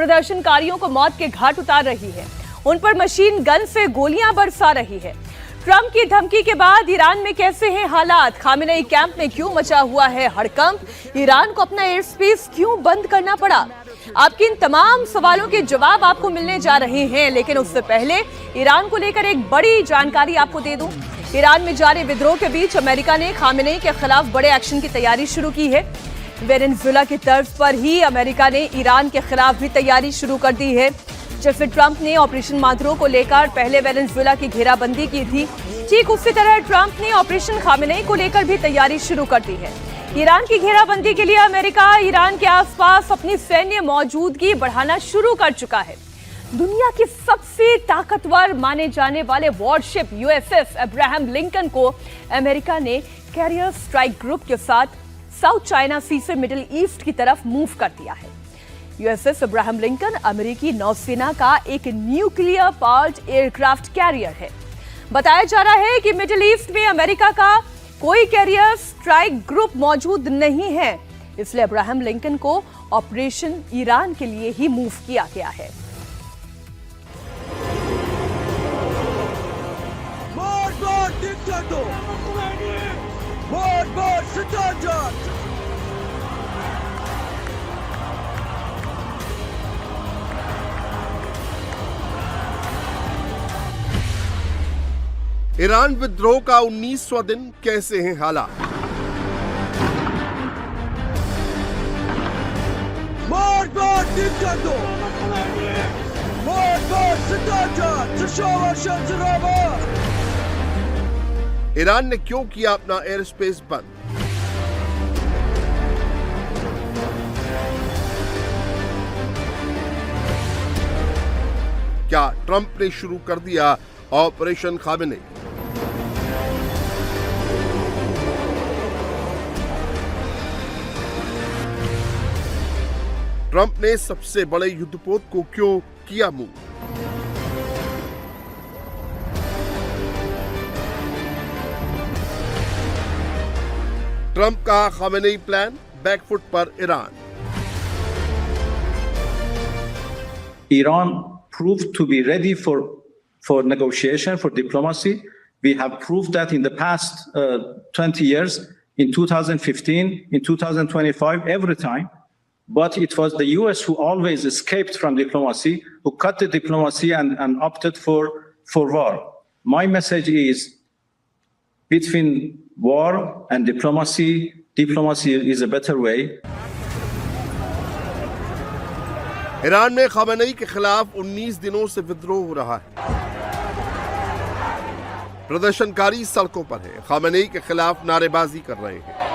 प्रदर्शनकारियों को मौत के घाट उतार रही है। उन पर मशीन गन से गोलियां बरसा रही है। ट्रंप की धमकी के बाद ईरान में कैसे हैं हालात? खामेनेई कैंप में क्यों मचा हुआ है हड़कंप? ईरान को अपना एयर स्पेस क्यों बंद करना पड़ा? आपके इन तमाम सवालों के जवाब आपको मिलने जा रहे हैं, लेकिन उससे पहले ईरान को लेकर एक बड़ी जानकारी आपको दे दूं। ईरान में जारी विद्रोह के बीच अमेरिका ने खामेनेई के खिलाफ बड़े एक्शन की तैयारी शुरू की है। वेनेजुएला की तर्ज पर ही अमेरिका ने ईरान के खिलाफ भी तैयारी शुरू कर दी है। जैसे ट्रंप ने ऑपरेशन मांद्रो को लेकर पहले वेनेजुएला की घेराबंदी की थी, ठीक उसी तरह ट्रंप ने ऑपरेशन खामेनेई को लेकर भी तैयारी शुरू कर दी है। ईरान की घेराबंदी के लिए अमेरिका ईरान के आसपास अपनी सैन्य मौजूदगी बढ़ाना शुरू कर चुका है। दुनिया की सबसे ताकतवर माने जाने वाले वॉरशिप यूएसएस अब्राहम लिंकन को अमेरिका ने कैरियर स्ट्राइक ग्रुप के साथ साउथ चाइना सी से मिडिल ईस्ट की तरफ मूव कर दिया है। यूएसएस अब्राहम लिंकन अमेरिकी नौसेना का एक न्यूक्लियर पावर्ड एयरक्राफ्ट कैरियर है। बताया जा रहा है कि मिडिल ईस्ट में अमेरिका का कोई कैरियर स्ट्राइक ग्रुप मौजूद नहीं है, इसलिए अब्राहम लिंकन को ऑपरेशन ईरान के लिए ही मूव किया गया है। ईरान विद्रोह का 19वां दिन, कैसे हैं हालात? ईरान ने क्यों किया अपना एयर स्पेस बंद? क्या ट्रंप ने शुरू कर दिया ऑपरेशन खामेनेई? ट्रंप ने सबसे बड़े युद्धपोत को क्यों किया मूव? ट्रंप का खामेनेई प्लान बैकफुट पर Iran. Iran proved to be ready for negotiation, for diplomacy. We have proved that in the past 20 years, in 2015, in 2025, every time. But it was the US who always escaped from diplomacy, who cut the diplomacy and opted for war. My message is, between war and diplomacy is a better way. Iran में Khamenei के खिलाफ 19 दिनों से विद्रोह हो रहा है। प्रदर्शनकारी सड़कों पर है, खामेनेई के खिलाफ नारेबाजी कर रहे हैं।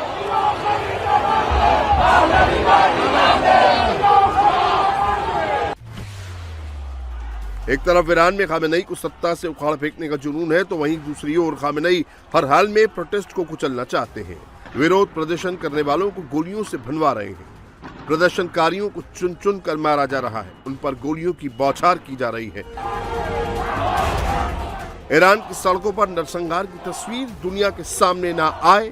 एक तरफ ईरान में खामेनेई को सत्ता से उखाड़ फेंकने का जुनून है, तो वहीं दूसरी ओर खामेनेई हर हाल में प्रोटेस्ट को कुचलना चाहते हैं। विरोध प्रदर्शन करने वालों को गोलियों से भनवा रहे हैं। प्रदर्शनकारियों को चुन चुन कर मारा जा रहा है, उन पर गोलियों की बौछार की जा रही है। ईरान की सड़कों पर नरसंहार की तस्वीर दुनिया के सामने ना आए,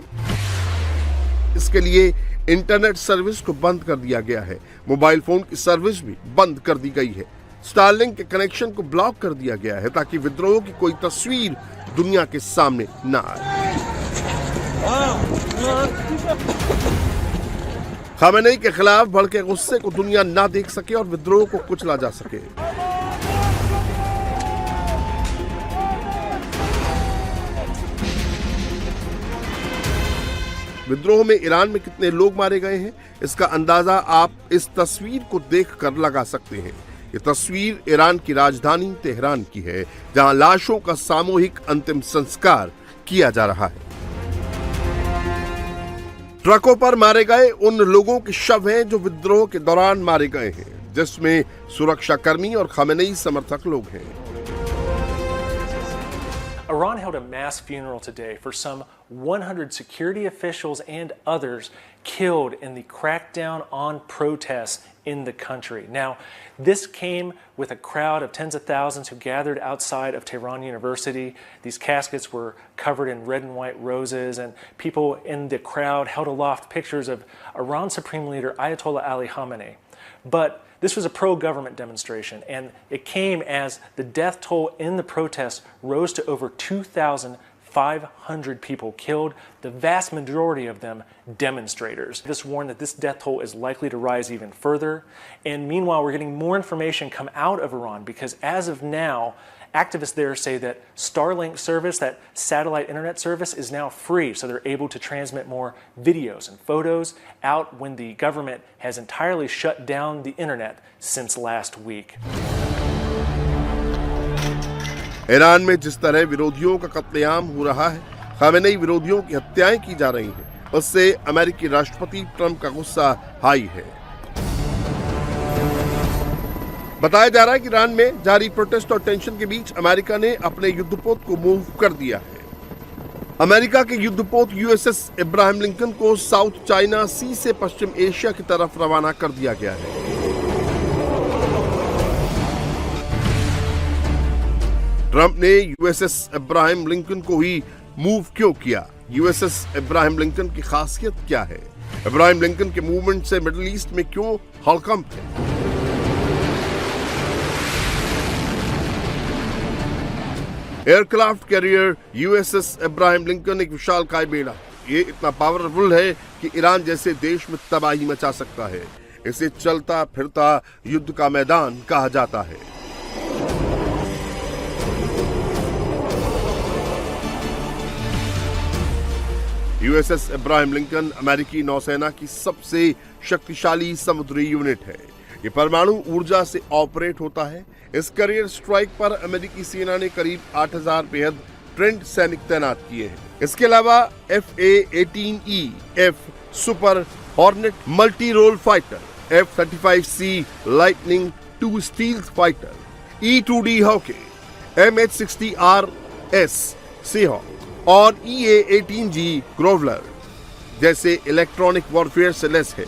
इसके लिए इंटरनेट सर्विस को बंद कर दिया गया है। मोबाइल फोन की सर्विस भी बंद कर दी गई है। स्टारलिंक के कनेक्शन को ब्लॉक कर दिया गया है ताकि विद्रोह की कोई तस्वीर दुनिया के सामने ना आए। खामेनेई के खिलाफ भड़के गुस्से को दुनिया ना देख सके और विद्रोह को कुचला जा सके। विद्रोह में ईरान में कितने लोग मारे गए हैं, इसका अंदाजा आप इस तस्वीर को देखकर लगा सकते हैं। ये तस्वीर ईरान की राजधानी तेहरान की है, जहां लाशों का सामूहिक अंतिम संस्कार किया जा रहा है। ट्रकों पर मारे गए उन लोगों के शव हैं जो विद्रोह के दौरान मारे गए हैं, जिसमें सुरक्षाकर्मी और खामेनेई समर्थक लोग हैं। Iran held a mass funeral today for some 100 security officials and others killed in the crackdown on protests in the country. Now, this came with a crowd of tens of thousands who gathered outside of Tehran University. These caskets were covered in red and white roses, and people in the crowd held aloft pictures of Iran's Supreme Leader Ayatollah Ali Khamenei. But This was a pro-government demonstration, and it came as the death toll in the protests rose to over 2,500 people killed, the vast majority of them demonstrators. This warned that this death toll is likely to rise even further. And meanwhile, we're getting more information come out of Iran because as of now, activists there say that Starlink service, that satellite internet service, is now free, so they're able to transmit more videos and photos out when the government has entirely shut down the internet since last week. Iran में जिस तरह विरोधियों का कत्लेआम हो रहा है, Khamenei विरोधियों की हत्याएं की जा रही हैं, उससे अमेरिकी राष्ट्रपति ट्रंप का गुस्सा हाई है। बताया जा रहा है कि ईरान में जारी प्रोटेस्ट और टेंशन के बीच अमेरिका ने अपने युद्धपोत को मूव कर दिया है। अमेरिका के युद्धपोत यूएसएस इब्राहिम लिंकन को साउथ चाइना सी से पश्चिम एशिया की तरफ रवाना कर दिया गया है। ट्रंप ने यूएसएस इब्राहिम लिंकन को ही मूव क्यों किया? यूएसएस इब्राहिम लिंकन की खासियत क्या है? इब्राहिम लिंकन के मूवमेंट से मिडिल ईस्ट में क्यों हड़कंप है? Aircraft carrier USS Ibrahim Lincoln एक विशालकाय बेड़ा, ये इतना पावरफुल है कि ईरान जैसे देश में तबाही मचा सकता है। इसे चलता फिरता युद्ध का मैदान कहा जाता है। यूएसएस इब्राहिम लिंकन अमेरिकी नौसेना की सबसे शक्तिशाली समुद्री यूनिट है। ये परमाणु ऊर्जा से ऑपरेट होता है। इस करियर स्ट्राइक पर अमेरिकी सेना ने करीब 8,000 बेहद ट्रेंड सैनिक तैनात किए हैं। इसके अलावा FA-18E F super hornet multi role fighter, F-35C lightning 2 stealth fighter, E-2D hawkeye, MH-60R-S seahawk और EA-18G ग्रोवलर जैसे इलेक्ट्रॉनिक वॉरफेयर से लैस है।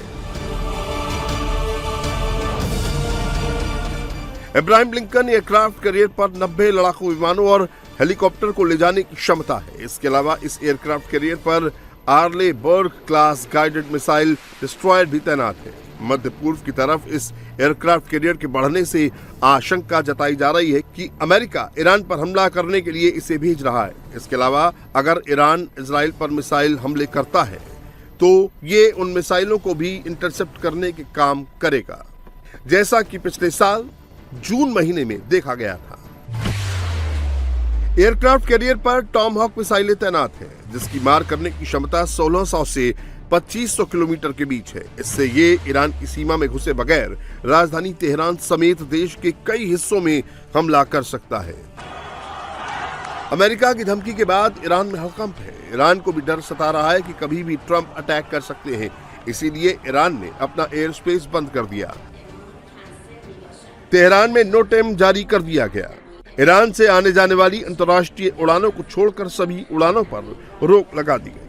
इब्राहिम लिंकन एयरक्राफ्ट कैरियर पर 90 लड़ाकू विमानों और हेलीकॉप्टर को ले जाने की क्षमता है। इसके अलावा इस एयरक्राफ्ट कैरियर पर आर्ले बर्ग क्लास गाइडेड मिसाइल डिस्ट्रॉयर भी तैनात है। मध्य पूर्व की तरफ इस एयरक्राफ्ट कैरियर के बढ़ने से आशंका जताई जा रही है कि अमेरिका ईरान पर हमला करने के लिए इसे भेज रहा है। इसके अलावा अगर ईरान इजराइल पर मिसाइल हमले करता है तो ये उन मिसाइलों को भी इंटरसेप्ट करने के काम करेगा, जैसा कि पिछले साल जून महीने में देखा गया था। एयरक्राफ्ट कैरियर पर टॉमहॉक मिसाइलें तैनात हैं, जिसकी मार करने की क्षमता 1600 से 2500 किलोमीटर के बीच है। इससे ये ईरान की सीमा में घुसे बगैर राजधानी तेहरान समेत देश के कई हिस्सों में हमला कर सकता है। अमेरिका की धमकी के बाद ईरान में हड़कंप है। ईरान को भी डर सता रहा है कि कभी भी ट्रंप अटैक कर सकते हैं, इसीलिए ईरान ने अपना एयर स्पेस बंद कर दिया। तेहरान में नो टाइम जारी कर दिया गया। ईरान से आने जाने वाली अंतर्राष्ट्रीय उड़ानों को छोड़कर सभी उड़ानों पर रोक लगा दी गई।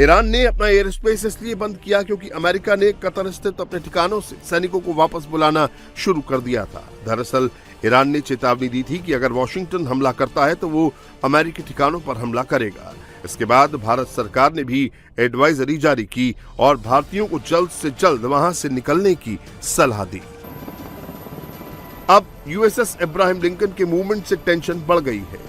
ईरान ने अपना एयर स्पेस इसलिए बंद किया क्योंकि अमेरिका ने कतर स्थित अपने ठिकानों से सैनिकों को वापस बुलाना शुरू कर दिया था। दरअसल ईरान ने चेतावनी दी थी कि अगर वॉशिंगटन हमला करता है तो वो अमेरिकी ठिकानों पर हमला करेगा। इसके बाद भारत सरकार ने भी एडवाइजरी जारी की और भारतीयों को जल्द से जल्द वहां से निकलने की सलाह दी। अब यूएसएस इब्राहिम लिंकन के मूवमेंट से टेंशन बढ़ गई है,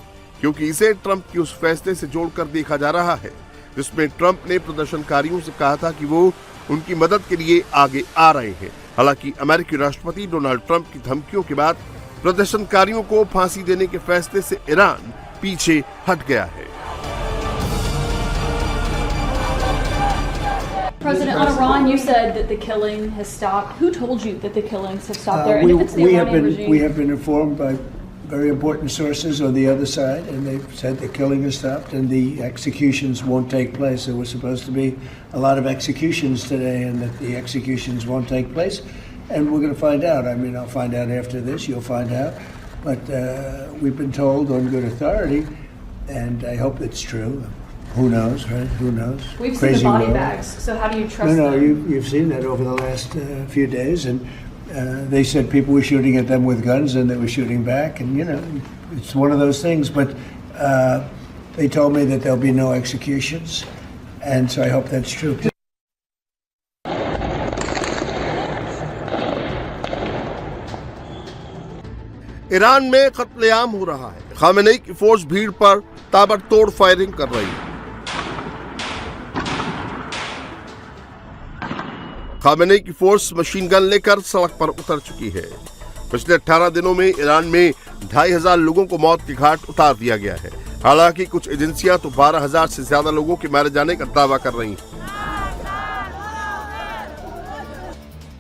क्योंकि इसे ट्रंप के उस फैसले से जोड़कर देखा जा रहा है जिसमें ट्रंप ने प्रदर्शनकारियों से कहा था कि वो उनकी मदद के लिए आगे आ रहे हैं। हालांकि अमेरिकी राष्ट्रपति डोनाल्ड ट्रंप की धमकियों के बाद प्रदर्शनकारियों को फांसी देने के फैसले से ईरान पीछे हट गया है। President, on Iran, you said that the killing has stopped. Who told you that the killings have stopped there? And if it's the Iranian regime? We have been informed by very important sources on the other side, and they've said the killing has stopped and the executions won't take place. There were supposed to be a lot of executions today, and that the executions won't take place. And we're going to find out. I mean, I'll find out after this. You'll find out. But we've been told on good authority, and I hope it's true. Who knows, right? Who knows? We've seen the body bags, so how do you trust them? No, you've seen that over the last few days, and they said people were shooting at them with guns, and they were shooting back, and you know, it's one of those things. But they told me that there'll be no executions, and so I hope that's true. Iran में कत्लेआम हो रहा है। Khamenei की force भीड़ पर ताबड़तोड़ firing कर रही है। खामेनेई की फोर्स मशीन गन लेकर सड़क पर उतर चुकी है। पिछले 18 दिनों में ईरान में 2500 लोगों को मौत के घाट उतार दिया गया है। हालांकि कुछ एजेंसियां तो 12,000 से ज्यादा लोगों के मारे जाने का दावा कर रही हैं।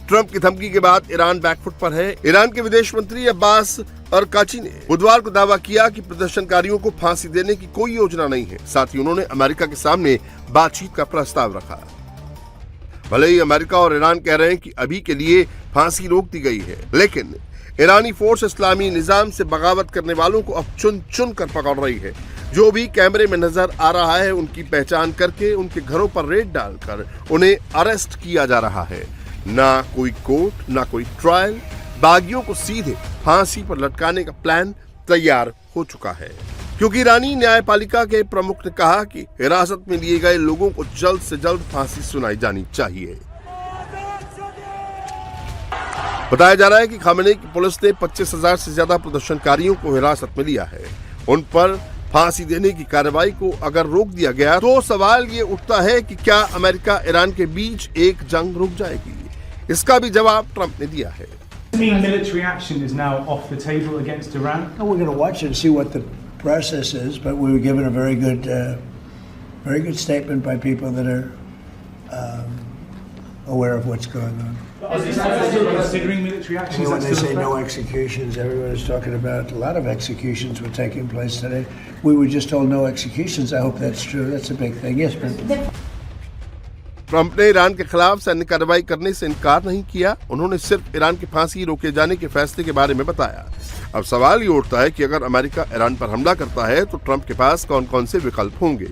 ट्रंप की धमकी के बाद ईरान बैकफुट पर है। ईरान के विदेश मंत्री अब्बास अरकाची ने बुधवार को दावा किया कि प्रदर्शनकारियों को फांसी देने की कोई योजना नहीं है। साथ ही उन्होंने अमेरिका के सामने बातचीत का प्रस्ताव रखा। भले ही अमेरिका और ईरान कह रहे हैं कि अभी के लिए फांसी रोक दी गई है, लेकिन ईरानी फोर्स इस्लामी निजाम से बगावत करने वालों को अब चुन चुन कर पकड़ रही है। जो भी कैमरे में नजर आ रहा है उनकी पहचान करके उनके घरों पर रेड डालकर उन्हें अरेस्ट किया जा रहा है। ना कोई कोर्ट, ना कोई ट्रायल, बागियों को सीधे फांसी पर लटकाने का प्लान तैयार हो चुका है, क्योंकि ईरानी न्यायपालिका के प्रमुख ने कहा कि हिरासत में लिए गए लोगों को जल्द से जल्द फांसी सुनाई जानी चाहिए। बताया जा रहा है कि खामेनेई की पुलिस ने 25,000 से ज्यादा प्रदर्शनकारियों को हिरासत में लिया है। उन पर फांसी देने की कार्रवाई को अगर रोक दिया गया तो सवाल ये उठता है कि क्या अमेरिका ईरान के बीच एक जंग रुक जाएगी। इसका भी जवाब ट्रंप ने दिया है। Military action is now off the table against Iran. We're going to watch and see what the process is, but we were given a very good statement by people that are aware of what's going on. Is that still considering military action? When they say no executions, everyone is talking about a lot of executions were taking place today. We were just told no executions. I hope that's true. That's a big thing. Yes, but Trump ने Iran के खिलाफ सैन्य कार्रवाई करने से इनकार नहीं किया। उन्होंने सिर्फ ईरान की फांसी रोके जाने के फैसले के बारे में बताया। अब सवाल ये उठता है कि अगर अमेरिका ईरान पर हमला करता है तो ट्रंप के पास कौन कौन से विकल्प होंगे।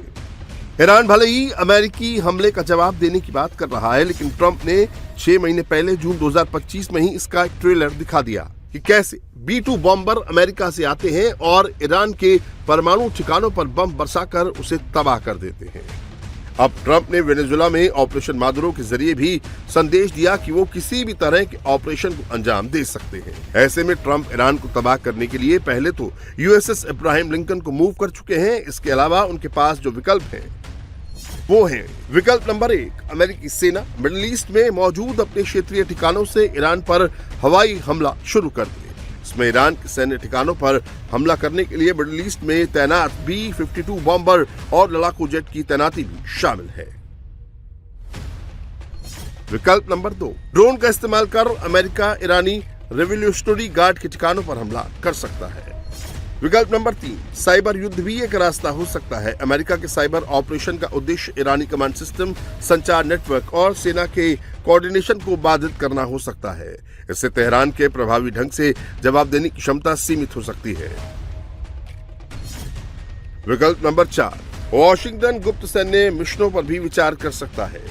ईरान भले ही अमेरिकी हमले का जवाब देने की बात कर रहा है, लेकिन ट्रंप ने 6 महीने पहले जून 2025 में ही इसका एक ट्रेलर दिखा दिया कि कैसे B-2 बॉम्बर अमेरिका से आते हैं और ईरान के परमाणु ठिकानों पर बम बरसाकर उसे तबाह कर देते हैं। अब ट्रंप ने वेनेजुएला में ऑपरेशन मादुरो के जरिए भी संदेश दिया कि वो किसी भी तरह के ऑपरेशन को अंजाम दे सकते हैं। ऐसे में ट्रंप ईरान को तबाह करने के लिए पहले तो USS इब्राहिम लिंकन को मूव कर चुके हैं। इसके अलावा उनके पास जो विकल्प हैं वो है विकल्प नंबर 1, अमेरिकी सेना मिडिल ईस्ट में मौजूद अपने क्षेत्रीय ठिकानों से ईरान पर हवाई हमला शुरू कर दे। इसमें ईरान के सैन्य ठिकानों पर हमला करने के लिए मिडिल ईस्ट में तैनात B-52 बॉम्बर और लड़ाकू जेट की तैनाती भी शामिल है। विकल्प नंबर 2, ड्रोन का इस्तेमाल कर अमेरिका ईरानी रेवोल्यूशनरी गार्ड के ठिकानों पर हमला कर सकता है। विकल्प नंबर 3, साइबर युद्ध भी एक रास्ता हो सकता है। अमेरिका के साइबर ऑपरेशन का उद्देश्य ईरानी कमांड सिस्टम, संचार नेटवर्क और सेना के कोऑर्डिनेशन को बाधित करना हो सकता है। इससे तेहरान के प्रभावी ढंग से जवाब देने की क्षमता सीमित हो सकती है। विकल्प नंबर 4, वॉशिंगटन गुप्त सैन्य मिशनों पर भी विचार कर सकता है।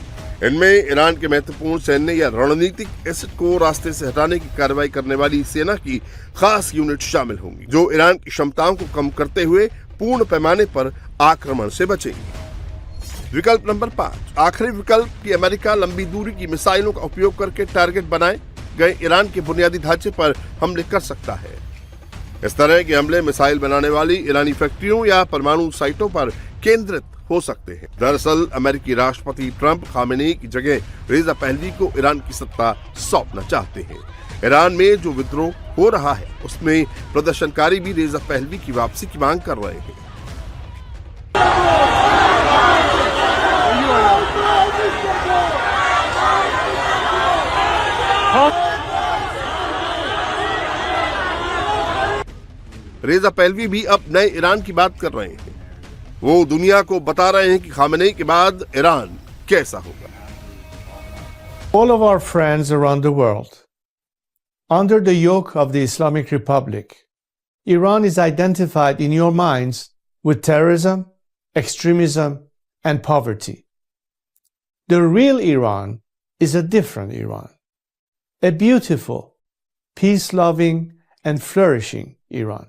इनमें ईरान के महत्वपूर्ण सैन्य या रणनीतिक एसेट को रास्ते से हटाने की कार्रवाई करने वाली सेना की खास यूनिट शामिल होंगी, जो ईरान की क्षमताओं को कम करते हुए पूर्ण पैमाने पर आक्रमण से बचेगी। विकल्प नंबर 5, आखिरी विकल्प कि अमेरिका लंबी दूरी की मिसाइलों का उपयोग करके टारगेट बनाए गए ईरान के बुनियादी ढांचे पर हमले कर सकता है। इस तरह के हमले मिसाइल बनाने वाली ईरानी फैक्ट्रियों या परमाणु साइटों पर केंद्रित हो सकते हैं। दरअसल अमेरिकी राष्ट्रपति ट्रंप खामेनेई की जगह रेजा पहलवी को ईरान की सत्ता सौंपना चाहते हैं। ईरान में जो विद्रोह हो रहा है उसमें प्रदर्शनकारी भी रेजा पहलवी की वापसी की मांग कर रहे हैं। रेजा पहलवी भी अब नए ईरान की बात कर रहे हैं। वो दुनिया को बता रहे हैं कि खामेनेई के बाद ईरान कैसा होगा। All of our friends around the world, under the yoke of the Islamic Republic, Iran is identified in your minds with terrorism, extremism, and poverty. The real Iran is a different Iran, a beautiful, peace-loving, and flourishing Iran.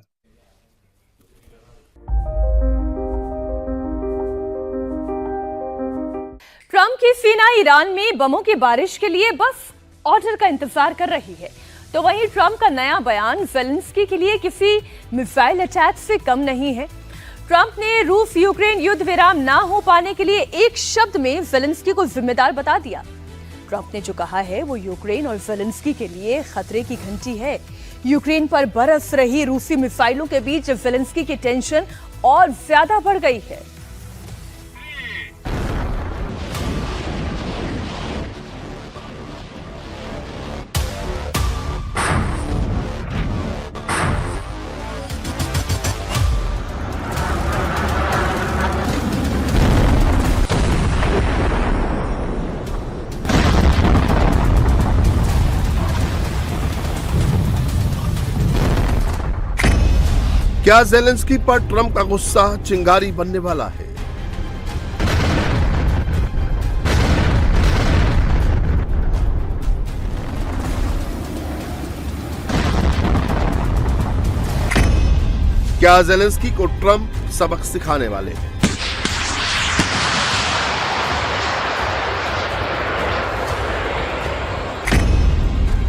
Trump की सेना Iran में बमों की बारिश के लिए बस order का इंतजार कर रही है। तो वहीं ट्रंप का नया बयान ज़ेलेंस्की के लिए किसी मिसाइल अटैक से कम नहीं है। ट्रंप ने रूस यूक्रेन युद्ध विराम ना हो पाने के लिए एक शब्द में ज़ेलेंस्की को जिम्मेदार बता दिया। ट्रंप ने जो कहा है वो यूक्रेन और ज़ेलेंस्की के लिए खतरे की घंटी है। यूक्रेन पर बरस रही रूसी मिसाइलों के बीच ज़ेलेंस्की की टेंशन और ज्यादा बढ़ गई है। क्या ज़ेलेंस्की पर ट्रंप का गुस्सा चिंगारी बनने वाला है? क्या ज़ेलेंस्की को ट्रंप सबक सिखाने वाले हैं?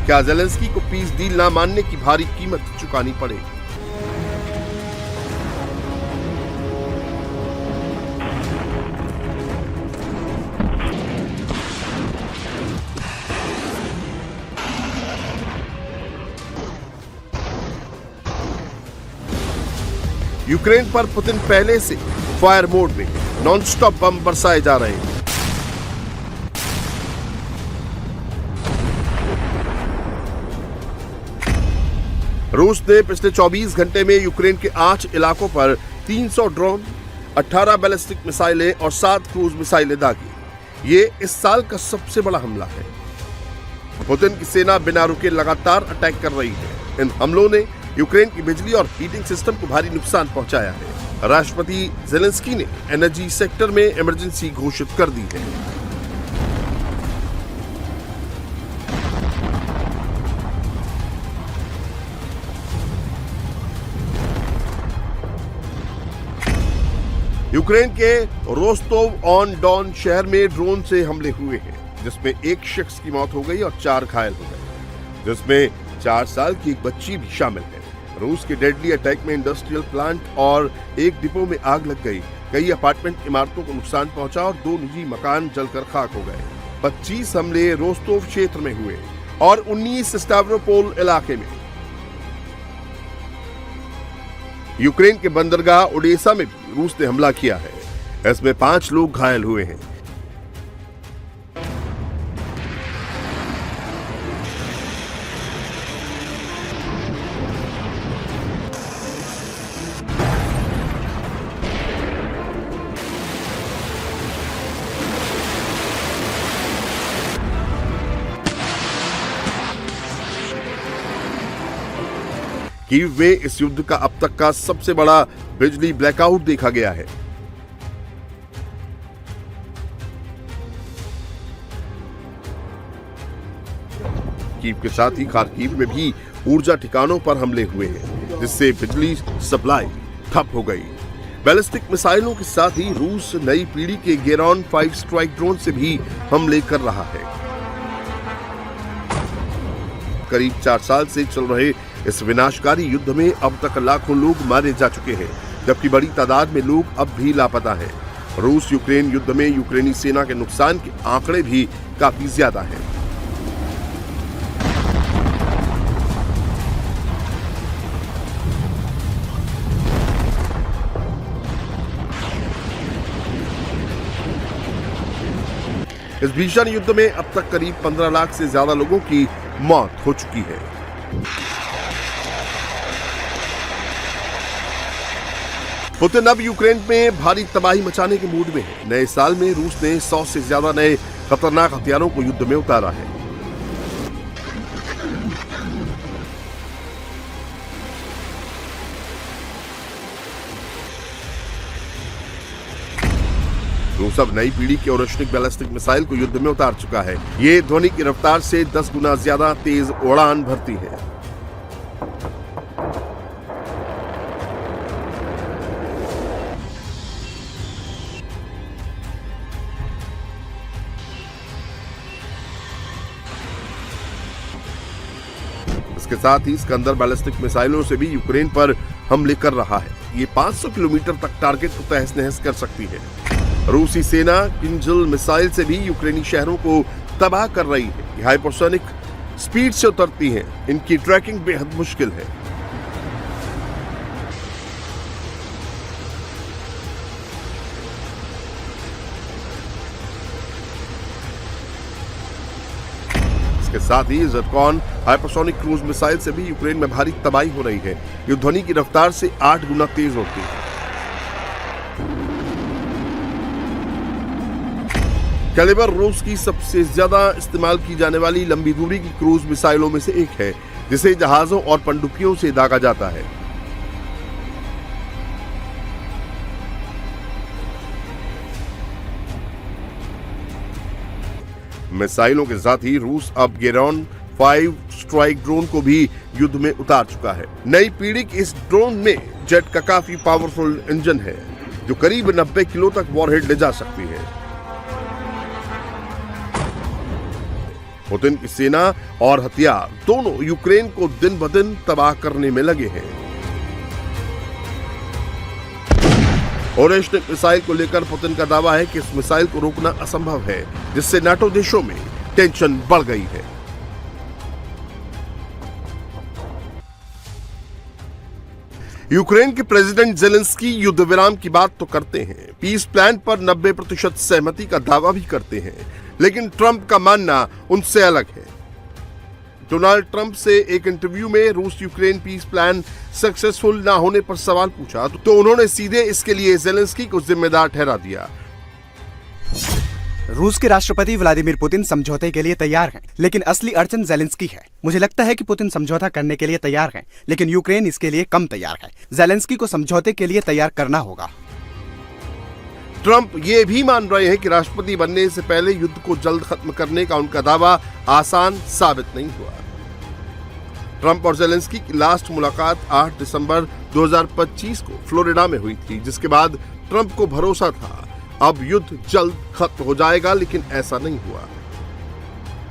क्या ज़ेलेंस्की को पीस डील ना मानने की भारी कीमत चुकानी पड़ेगी? यूक्रेन पर पुतिन पहले से फायर मोड में नॉनस्टॉप बम बरसाए जा रहे हैं। रूस ने पिछले 24 घंटे में यूक्रेन के 8 इलाकों पर 300 ड्रोन, 18 बैलिस्टिक मिसाइलें और 7 क्रूज मिसाइलें दागी। ये इस साल का सबसे बड़ा हमला है। पुतिन की सेना बिना रुके लगातार अटैक कर रही है। इन हमलों ने यूक्रेन की बिजली और हीटिंग सिस्टम को भारी नुकसान पहुंचाया है। राष्ट्रपति ज़ेलेंस्की ने एनर्जी सेक्टर में इमरजेंसी घोषित कर दी है। यूक्रेन के रोस्टोव ऑन डॉन शहर में ड्रोन से हमले हुए हैं, जिसमें एक शख्स की मौत हो गई और 4 घायल हो गए, जिसमें 4 साल की एक बच्ची भी शामिल है। रूस के डेडली अटैक में इंडस्ट्रियल प्लांट और एक डिपो में आग लग गई। कई अपार्टमेंट इमारतों को नुकसान पहुंचा और 2 निजी मकान जलकर खाक हो गए। 25 हमले रोस्टोव क्षेत्र में हुए और 19 स्टावरोपोल इलाके में। यूक्रेन के बंदरगाह ओडेसा में भी रूस ने हमला किया है। इसमें 5 लोग घायल हुए हैं। कीव में इस युद्ध का अब तक का सबसे बड़ा बिजली ब्लैकआउट देखा गया है। कीव के साथ ही खार्किव में भी ऊर्जा ठिकानों पर हमले हुए हैं, जिससे बिजली सप्लाई ठप हो गई। बैलिस्टिक मिसाइलों के साथ ही रूस नई पीढ़ी के गेरॉन 5 स्ट्राइक ड्रोन से भी हमले कर रहा है। करीब 4 साल से चल रहे इस विनाशकारी युद्ध में अब तक लाखों लोग मारे जा चुके हैं, जबकि बड़ी तादाद में लोग अब भी लापता हैं। रूस यूक्रेन युद्ध में यूक्रेनी सेना के नुकसान के आंकड़े भी काफी ज्यादा हैं। इस भीषण युद्ध में अब तक करीब 15 लाख से ज्यादा लोगों की मौत हो चुकी है। पुतिन अब यूक्रेन में भारी तबाही मचाने के मूड में है। नए साल में रूस ने 100 से ज्यादा नए खतरनाक हथियारों को युद्ध में उतारा है। रूस अब नई पीढ़ी के ओरेशनिक बैलिस्टिक मिसाइल को युद्ध में उतार चुका है। ये ध्वनि की रफ्तार से 10 गुना ज्यादा तेज उड़ान भरती है। इसके साथ ही स्कंदर बैलिस्टिक मिसाइलों से भी यूक्रेन पर हमले कर रहा है। ये 500 किलोमीटर तक टारगेट को तहस नहस कर सकती है। रूसी सेना किंजल मिसाइल से भी यूक्रेनी शहरों को तबाह कर रही है। ये हाइपरसोनिक स्पीड से उतरती हैं। इनकी ट्रैकिंग बेहद मुश्किल है। इसके साथ ही ज़िरकॉन हाइपरसोनिक क्रूज मिसाइल से भी यूक्रेन में भारी तबाही हो रही है। ये ध्वनि की रफ्तार से 8 गुना तेज होती है। कैलिबर रूस की सबसे ज्यादा इस्तेमाल की जाने वाली लंबी दूरी की क्रूज मिसाइलों में से एक है, जिसे जहाजों और पनडुब्बियों से दागा जाता है। मिसाइलों के साथ ही रूस अब गेरॉन 5 स्ट्राइक ड्रोन को भी युद्ध में उतार चुका है। नई पीढ़ी के इस ड्रोन में जेट का काफी पावरफुल इंजन है, जो करीब 90 किलो तक वॉरहेड ले जा सकती है। पुतिन की सेना और हथियार दोनों यूक्रेन को दिन ब दिन तबाह करने में लगे हैं। ओरेशनिक मिसाइल को लेकर पुतिन का दावा है कि इस मिसाइल को रोकना असंभव है, जिससे नाटो देशों में टेंशन बढ़ गई है। यूक्रेन के प्रेसिडेंट जेलेंस्की युद्ध विराम की बात तो करते हैं, पीस प्लान पर 90% सहमति का दावा भी करते हैं, लेकिन ट्रंप का मानना उनसे अलग है। डोनाल्ड ट्रंप से एक इंटरव्यू में रूस यूक्रेन पीस प्लान सक्सेसफुल ना होने पर सवाल पूछा तो उन्होंने सीधे इसके लिए जेलेंस्की को जिम्मेदार ठहरा दिया। रूस के राष्ट्रपति व्लादिमीर पुतिन समझौते के लिए तैयार हैं, लेकिन असली अड़चन जेलेंस्की है। मुझे लगता है कि पुतिन समझौता करने के लिए तैयार हैं, लेकिन यूक्रेन इसके लिए कम तैयार है। जेलेंस्की को समझौते के लिए तैयार करना होगा। ट्रंप ये भी मान रहे हैं कि राष्ट्रपति बनने से पहले युद्ध को जल्द खत्म करने का उनका दावा आसान साबित नहीं हुआ। ट्रंप और जेलेंस्की की लास्ट मुलाकात 8 दिसंबर 2025 को फ्लोरिडा में हुई थी, जिसके बाद ट्रंप को भरोसा था अब युद्ध जल्द खत्म हो जाएगा, लेकिन ऐसा नहीं हुआ।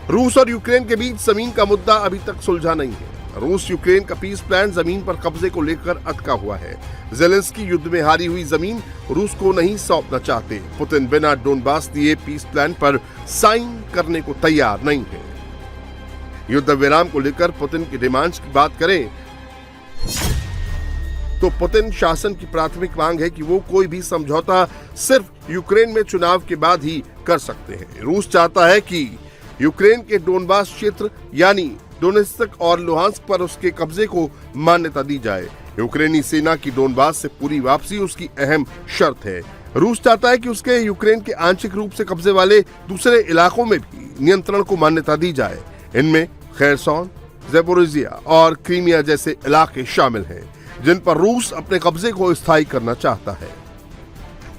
रूस और यूक्रेन के बीच जमीन का मुद्दा अभी तक सुलझा नहीं है। रूस यूक्रेन का पीस प्लान जमीन पर कब्जे को लेकर अटका हुआ है। जेलेंस्की युद्ध में हारी हुई जमीन रूस को नहीं सौंपना चाहते। पुतिन बिना डोनबास दिए पीस प्लान पर साइन करने को तैयार नहीं है। युद्ध विराम को लेकर पुतिन की डिमांड्स की बात करें तो पुतिन शासन की प्राथमिक मांग है कि वो कोई भी समझौता सिर्फ यूक्रेन में चुनाव के बाद ही कर सकते हैं। रूस चाहता है कि यूक्रेन के डोनबास क्षेत्र यानी डोनेत्स्क और लुहांस्क पर उसके कब्जे को मान्यता दी जाए। यूक्रेनी सेना की डोनबास से पूरी वापसी उसकी अहम शर्त है। रूस चाहता है कि उसके यूक्रेन के आंशिक रूप से कब्जे वाले दूसरे इलाकों में भी नियंत्रण को मान्यता दी जाए। इनमें खेरसोन, ज़ेपोरिजिया और क्रीमिया जैसे इलाके शामिल हैं, जिन पर रूस अपने कब्जे को स्थायी करना चाहता है।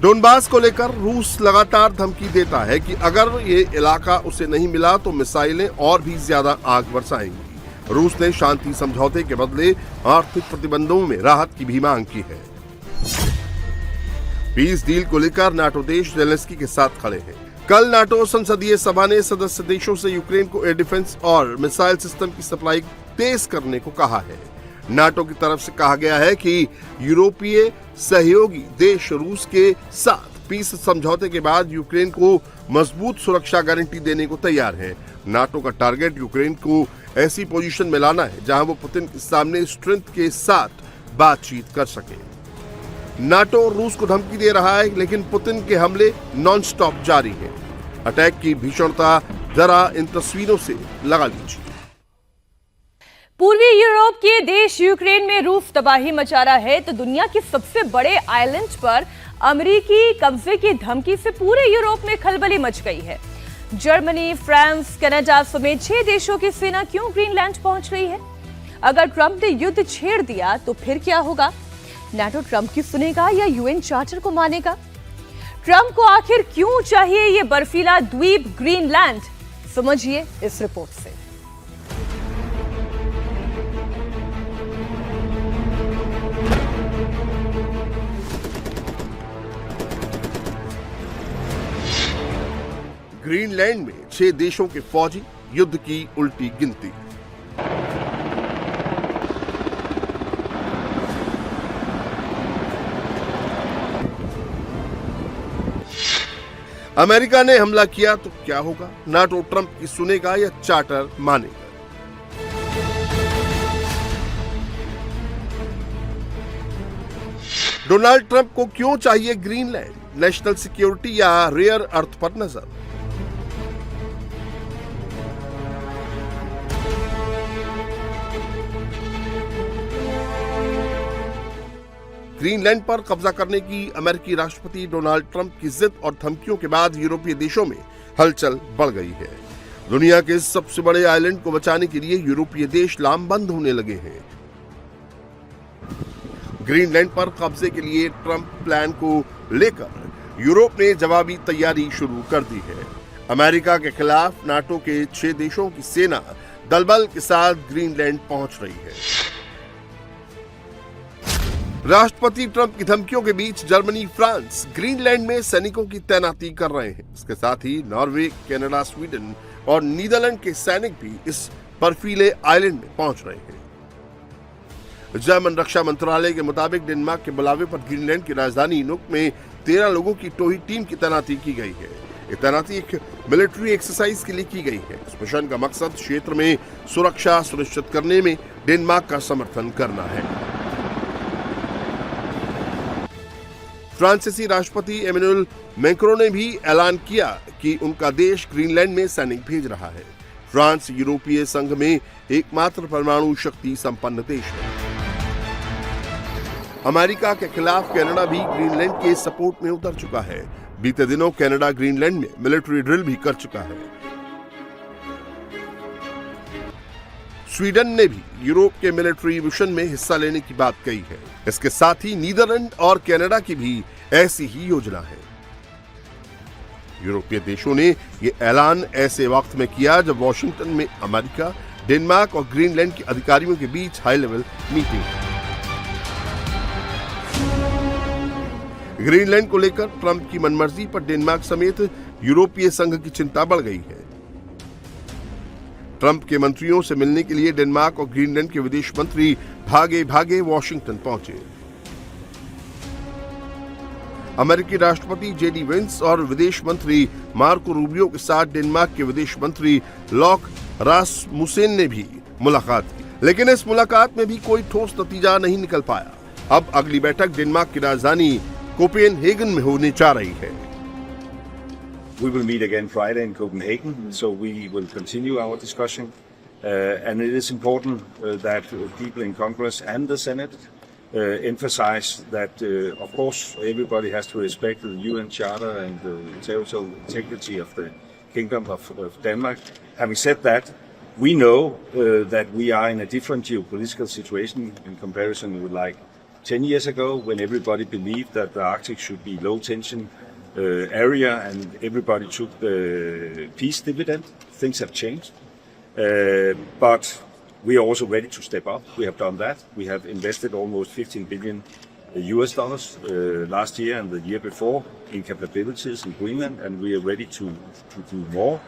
डोनबास को लेकर रूस लगातार धमकी देता है कि अगर ये इलाका उसे नहीं मिला तो मिसाइलें और भी ज्यादा आग बरसाएंगी। रूस ने शांति समझौते के बदले आर्थिक प्रतिबंधों में राहत की भी मांग की है। पीस डील को लेकर नाटो देश जेलेंस्की के साथ खड़े हैं। कल नाटो संसदीय सभा ने सदस्य देशों से यूक्रेन को एयर डिफेंस और मिसाइल सिस्टम की सप्लाई तेज करने को कहा है। नाटो की तरफ से कहा गया है कि यूरोपीय सहयोगी देश रूस के साथ पीस समझौते के बाद यूक्रेन को मजबूत सुरक्षा गारंटी देने को तैयार है। नाटो का टारगेट यूक्रेन को ऐसी पोजीशन में लाना है जहां वो पुतिन के सामने स्ट्रेंथ के साथ बातचीत कर सके। नाटो रूस को धमकी दे रहा है, लेकिन पुतिन के हमले नॉन स्टॉप जारी हैं। अटैक की भीषणता जरा इन तस्वीरों से लगा लीजिए। पूर्वी यूरोप के देश यूक्रेन में रूस तबाही मचा रहा है तो दुनिया के सबसे बड़े आइलैंड पर अमेरिकी कब्जे की धमकी से पूरे यूरोप में खलबली मच गई है। जर्मनी, फ्रांस, कनाडा समेत 6 देशों की सेना क्यों ग्रीनलैंड पहुंच रही है? अगर ट्रंप ने युद्ध छेड़ दिया तो फिर क्या होगा? नाटो ट्रंप की सुनेगा या यूएन चार्टर को मानेगा? ट्रंप को आखिर क्यों चाहिए ये बर्फीला द्वीप ग्रीनलैंड? समझिए इस रिपोर्ट से। ग्रीनलैंड में 6 देशों के फौजी, युद्ध की उल्टी गिनती। अमेरिका ने हमला किया तो क्या होगा? नाटो ट्रंप की सुनेगा या चार्टर मानेगा? डोनाल्ड ट्रंप को क्यों चाहिए ग्रीनलैंड? नेशनल सिक्योरिटी या रेयर अर्थ पर नजर। ग्रीनलैंड पर कब्जा करने की अमेरिकी राष्ट्रपति डोनाल्ड ट्रंप की जिद और धमकियों के बाद यूरोपीय देशों में हलचल बढ़ गई है। दुनिया के सबसे बड़े आइलैंड को बचाने के लिए यूरोपीय देश लामबंद होने लगे हैं। ग्रीनलैंड पर कब्जे के लिए ट्रंप प्लान को लेकर यूरोप ने जवाबी तैयारी शुरू कर दी है। अमेरिका के खिलाफ नाटो के 6 देशों की सेना दलबल के साथ ग्रीनलैंड पहुंच रही है। राष्ट्रपति ट्रंप की धमकियों के बीच जर्मनी, फ्रांस ग्रीनलैंड में सैनिकों की तैनाती कर रहे हैं। इसके साथ ही नॉर्वे, कनाडा, स्वीडन और नीदरलैंड के सैनिक भी इस बर्फीले आइलैंड में पहुंच रहे हैं। जर्मन रक्षा मंत्रालय के मुताबिक डेनमार्क के बुलावे पर ग्रीनलैंड की राजधानी नुक में 13 लोगों की टोही टीम की तैनाती की गई है। ये तैनाती एक मिलिट्री एक्सरसाइज के लिए की गई है। इस मिशन का मकसद क्षेत्र में सुरक्षा सुनिश्चित करने में डेनमार्क का समर्थन करना है। फ्रांसीसी राष्ट्रपति एमेनुएल मैक्रों ने भी ऐलान किया कि उनका देश ग्रीनलैंड में सैनिक भेज रहा है। फ्रांस यूरोपीय संघ में एकमात्र परमाणु शक्ति संपन्न देश है। अमेरिका के खिलाफ कनाडा भी ग्रीनलैंड के सपोर्ट में उतर चुका है। बीते दिनों कनाडा ग्रीनलैंड में मिलिट्री ड्रिल भी कर चुका है। स्वीडन ने भी यूरोप के मिलिट्री मिशन में हिस्सा लेने की बात कही है। इसके साथ ही नीदरलैंड और कनाडा की भी ऐसी ही योजना है। यूरोपीय देशों ने यह ऐलान ऐसे वक्त में किया जब वॉशिंगटन में अमेरिका, डेनमार्क और ग्रीनलैंड के अधिकारियों के बीच हाई लेवल मीटिंग है। ग्रीनलैंड को लेकर ट्रंप की मनमर्जी पर डेनमार्क समेत यूरोपीय संघ की चिंता बढ़ गई है। ट्रंप के मंत्रियों से मिलने के लिए डेनमार्क और ग्रीनलैंड के विदेश मंत्री भागे भागे वॉशिंगटन पहुंचे। अमेरिकी राष्ट्रपति जेडी वेंस और विदेश मंत्री मार्को रूबियो के साथ डेनमार्क के विदेश मंत्री लॉक रासमुसेन ने भी मुलाकात की, लेकिन इस मुलाकात में भी कोई ठोस नतीजा नहीं निकल पाया। अब अगली बैठक डेनमार्क की राजधानी कोपेनहेगन में होने जा रही है। We will meet again Friday in Copenhagen, so we will continue our discussion. And it is important that people in Congress and the Senate emphasize that, of course, everybody has to respect the UN Charter and the territorial integrity of the Kingdom of Denmark. Having said that, we know that we are in a different geopolitical situation in comparison with like 10 years ago, when everybody believed that the Arctic should be low tension area and everybody took the peace dividend. Things have changed, but we are also ready to step up. We have done that. We have invested almost $15 billion last year and the year before in capabilities in Greenland, and we are ready to do more.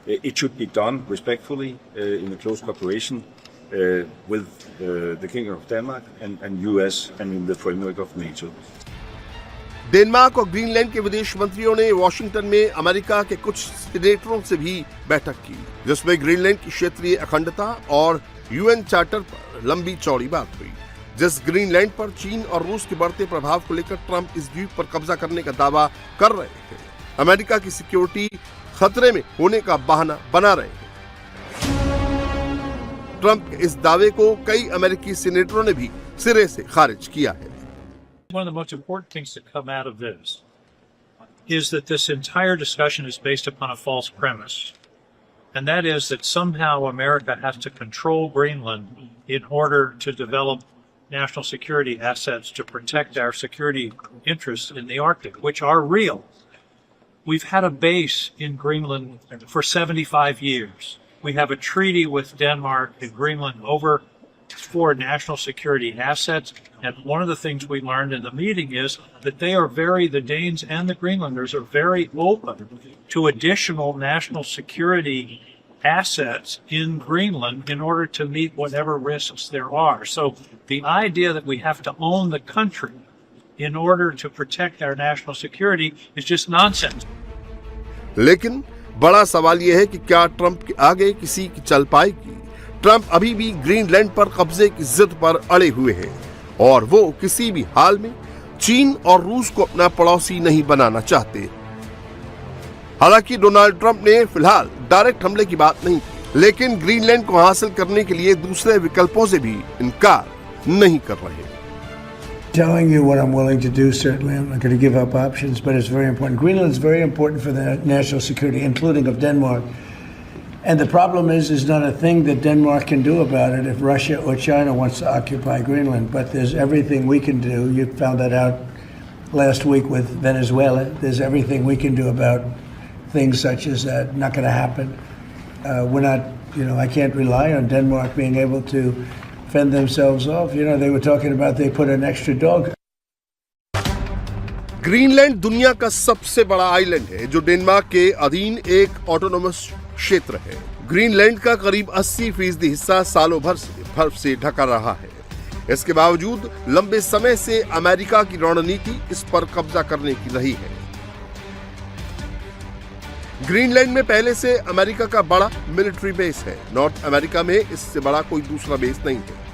It should be done respectfully in a close cooperation with the Kingdom of Denmark and US and in the framework of NATO. Denmark और Greenland के विदेश मंत्रियों ने Washington में America के कुछ सीनेटरों से भी बैठक की, जिसमें ग्रीनलैंड की क्षेत्रीय अखंडता और यूएन चार्टर पर लंबी चौड़ी बात हुई। जिस ग्रीनलैंड पर चीन और रूस के बढ़ते प्रभाव को लेकर ट्रंप इस द्वीप पर कब्जा करने का दावा कर रहे थे, अमेरिका की सिक्योरिटी खतरे में होने का बहाना बना रहे हैं। ट्रंप के इस दावे को कई अमेरिकी सीनेटरों ने भी सिरे से खारिज किया है। One of the most important things that come out of this is that this entire discussion is based upon a false premise. And that is that somehow America has to control Greenland in order to develop national security assets to protect our security interests in the Arctic, which are real. We've had a base in Greenland for 75 years. We have a treaty with Denmark and Greenland over for national security assets. And one of the things we learned in the meeting is that the Danes and the Greenlanders are very open to additional national security assets in Greenland in order to meet whatever risks there are. So the idea that we have to own the country in order to protect our national security is just nonsense. लेकिन बड़ा सवाल यह है कि क्या Trump के आगे किसी की चल पाएगी। ट्रंप अभी भी ग्रीनलैंड पर कब्जे की जिद पर अड़े हुए हैं और वो किसी भी हाल में चीन और रूस को अपना पड़ोसी नहीं बनाना चाहते। हालांकि डोनाल्ड ट्रंप ने फिलहाल डायरेक्ट हमले की बात नहीं की, लेकिन ग्रीनलैंड को हासिल करने के लिए दूसरे विकल्पों से भी इनकार नहीं कर रहे। Telling you what I'm willing to do, certainly. I'm not going to give up options, but it's very important. Greenland is very important for the national security, including of Denmark. And the problem is not a thing that Denmark can do about it if Russia or China wants to occupy Greenland. But there's everything we can do. You found that out last week with Venezuela. There's everything we can do about things such as that. Not going to happen. We're not, I can't rely on Denmark being able to fend themselves off. They were talking about they put an extra dog. Greenland दुनिया का सबसे बड़ा island है जो Denmark के अधीन एक autonomous क्षेत्र है। ग्रीनलैंड का करीब 80% हिस्सा सालों भर से बर्फ से ढका रहा है। इसके बावजूद लंबे समय से अमेरिका की रणनीति इस पर कब्जा करने की रही है। ग्रीनलैंड में पहले से अमेरिका का बड़ा मिलिट्री बेस है। नॉर्थ अमेरिका में इससे बड़ा कोई दूसरा बेस नहीं है।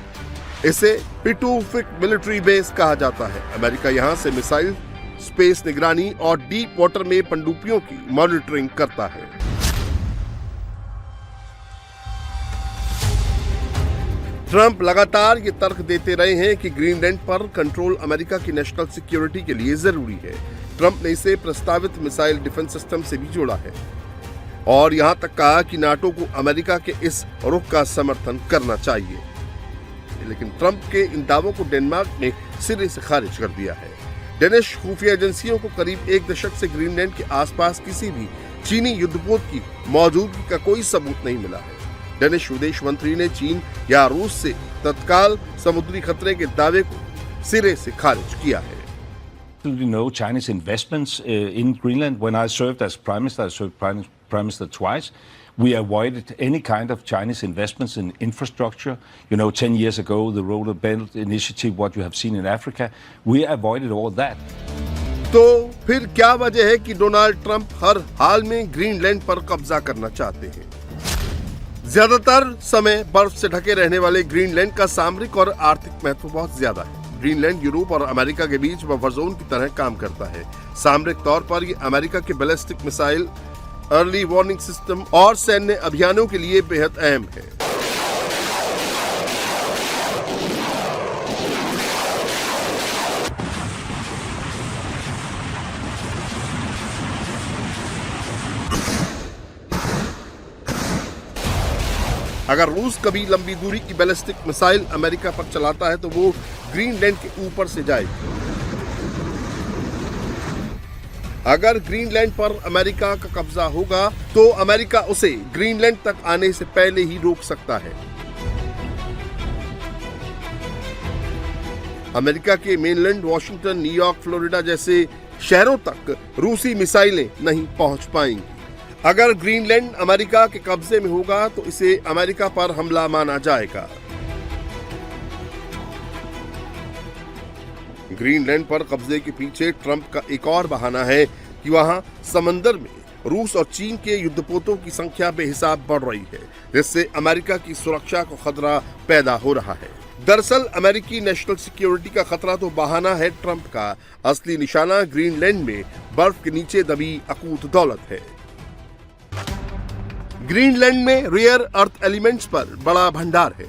इसे पिटूफिक मिलिट्री बेस कहा जाता है। अमेरिका यहां से मिसाइल, स्पेस निगरानी और डीप वाटर में पनडुब्बियों की मॉनिटरिंग करता है। ट्रंप लगातार ये तर्क देते रहे हैं कि ग्रीनलैंड पर कंट्रोल अमेरिका की नेशनल सिक्योरिटी के लिए जरूरी है। ट्रंप ने इसे प्रस्तावित मिसाइल डिफेंस सिस्टम से भी जोड़ा है और यहां तक कहा कि नाटो को अमेरिका के इस रुख का समर्थन करना चाहिए। लेकिन ट्रंप के इन दावों को डेनमार्क ने सिरे से खारिज कर दिया है। डेनिश खुफिया एजेंसियों को करीब एक दशक से ग्रीनलैंड के आसपास किसी भी चीनी युद्धपोत की मौजूदगी का कोई सबूत नहीं मिला है। डेनिश विदेश मंत्री ने चीन या रूस से तत्काल समुद्री खतरे के दावे को सिरे से खारिज किया है। No Chinese investments in Greenland. When I served as Prime Minister, I served Prime Minister twice. We avoided any kind of Chinese investments in infrastructure. 10 years ago, the Road and Belt Initiative, what you have seen in Africa, we avoided all that. तो फिर क्या वजह है कि Donald Trump हर हाल में Greenland पर कब्जा करना चाहते हैं? ज्यादातर समय बर्फ से ढके रहने वाले ग्रीनलैंड का सामरिक और आर्थिक महत्व बहुत ज्यादा है। ग्रीनलैंड यूरोप और अमेरिका के बीच बफर जोन की तरह काम करता है। सामरिक तौर पर ये अमेरिका के ballistic missile, early warning system और सैन्य अभियानों के लिए बेहद अहम है। अगर रूस कभी लंबी दूरी की बैलिस्टिक मिसाइल अमेरिका पर चलाता है तो वो ग्रीनलैंड के ऊपर से जाएगी। अगर ग्रीनलैंड पर अमेरिका का कब्जा होगा तो अमेरिका उसे ग्रीनलैंड तक आने से पहले ही रोक सकता है। अमेरिका के मेनलैंड, वॉशिंगटन, न्यूयॉर्क, फ्लोरिडा जैसे शहरों तक रूसी मिसाइलें नहीं पहुंच पाएंगी। अगर ग्रीनलैंड अमेरिका के कब्जे में होगा तो इसे अमेरिका पर हमला माना जाएगा। ग्रीनलैंड पर कब्जे के पीछे ट्रंप का एक और बहाना है कि वहां समंदर में रूस और चीन के युद्धपोतों की संख्या बेहिसाब बढ़ रही है, जिससे अमेरिका की सुरक्षा को खतरा पैदा हो रहा है। दरअसल अमेरिकी नेशनल सिक्योरिटी का खतरा तो बहाना है ट्रंप का। असली निशाना ग्रीनलैंड में बर्फ के नीचे दबी अकूत दौलत है। ग्रीनलैंड में रेयर अर्थ एलिमेंट्स पर बड़ा भंडार है,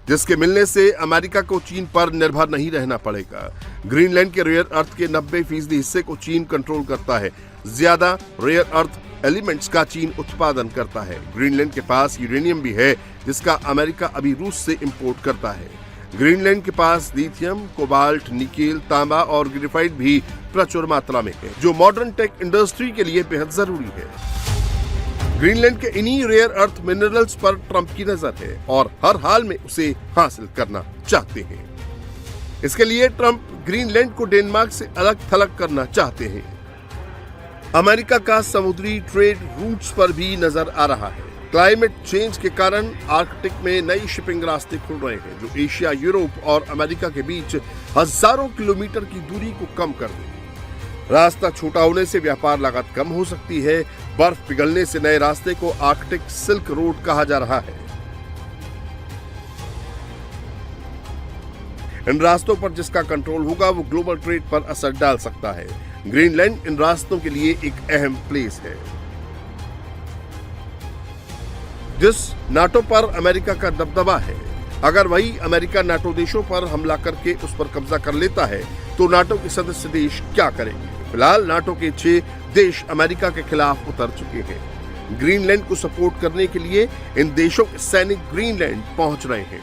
जिसके मिलने से अमेरिका को चीन पर निर्भर नहीं रहना पड़ेगा। ग्रीनलैंड के रेयर अर्थ के 90% हिस्से को चीन कंट्रोल करता है। ज्यादा रेयर अर्थ एलिमेंट्स का चीन उत्पादन करता है। ग्रीनलैंड के पास यूरेनियम भी है, जिसका अमेरिका अभी रूस से इंपोर्ट करता है। ग्रीनलैंड के पास लिथियम, कोबाल्ट, निकेल, तांबा और ग्रेफाइट भी प्रचुर मात्रा में है, जो मॉडर्न टेक इंडस्ट्री के लिए बेहद जरूरी है। ग्रीनलैंड के इन्हीं रेयर अर्थ मिनरल्स पर ट्रंप की नजर है और हर हाल में उसे हासिल करना चाहते हैं। इसके लिए ट्रंप ग्रीनलैंड को डेनमार्क से अलग थलग करना चाहते हैं। अमेरिका का समुद्री ट्रेड रूट्स पर भी नजर आ रहा है। क्लाइमेट चेंज के कारण आर्कटिक में नई शिपिंग रास्ते खुल रहे हैं, जो एशिया, यूरोप और अमेरिका के बीच हजारों किलोमीटर की दूरी को कम कर देंगे। रास्ता छोटा होने से व्यापार लागत कम हो सकती है बर्फ पिघलने से नए रास्ते को आर्कटिक सिल्क रोड कहा जा रहा है। इन रास्तों पर जिसका कंट्रोल होगा वो ग्लोबल ट्रेड पर असर डाल सकता है। ग्रीनलैंड इन रास्तों के लिए एक अहम प्लेस है। जिस नाटो पर अमेरिका का दबदबा है, अगर वही अमेरिका नाटो देशों पर हमला करके उस पर कब्जा कर लेता है तो नाटो के सदस्य देश क्या करेंगे? फिलहाल नाटो के 6 देश अमेरिका के खिलाफ उतर चुके हैं। ग्रीनलैंड को सपोर्ट करने के लिए इन देशों के सैनिक ग्रीनलैंड पहुंच रहे हैं।